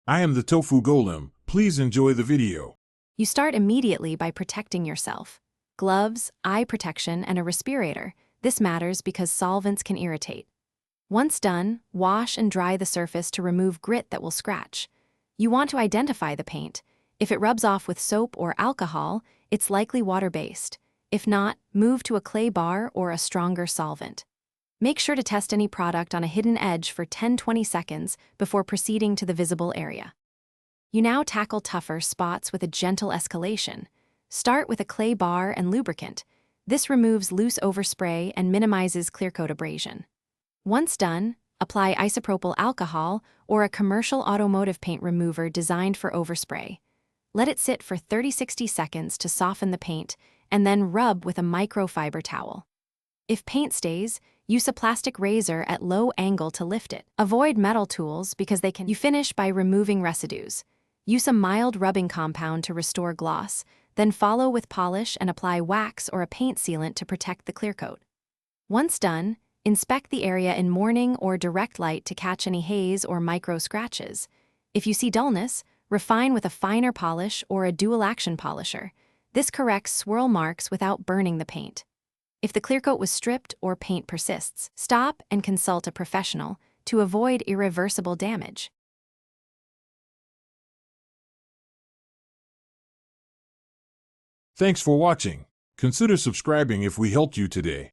I am the tofu golem. Please enjoy the video. You start immediately by protecting yourself. Gloves, eye protection, and a respirator. This matters because solvents can irritate. Once done, wash and dry the surface to remove grit that will scratch. You want to identify the paint. If it rubs off with soap or alcohol, it's likely water-based. If not, move to a clay bar or a stronger solvent. Make sure to test any product on a hidden edge for 10-20 seconds before proceeding to the visible area. You now tackle tougher spots with a gentle escalation. Start with a clay bar and lubricant. This removes loose overspray and minimizes clearcoat abrasion. Once done, apply isopropyl alcohol or a commercial automotive paint remover designed for overspray. Let it sit for 30-60 seconds to soften the paint, and then rub with a microfiber towel. If paint stays, use a plastic razor at low angle to lift it. Avoid metal tools because they can. You finish by removing residues. Use a mild rubbing compound to restore gloss, then follow with polish and apply wax or a paint sealant to protect the clear coat. Once done, inspect the area in morning or direct light to catch any haze or micro scratches. If you see dullness, refine with a finer polish or a dual-action polisher. This corrects swirl marks without burning the paint. If the clear coat was stripped or paint persists, stop and consult a professional to avoid irreversible damage. Thanks for watching. Consider subscribing if we helped you today.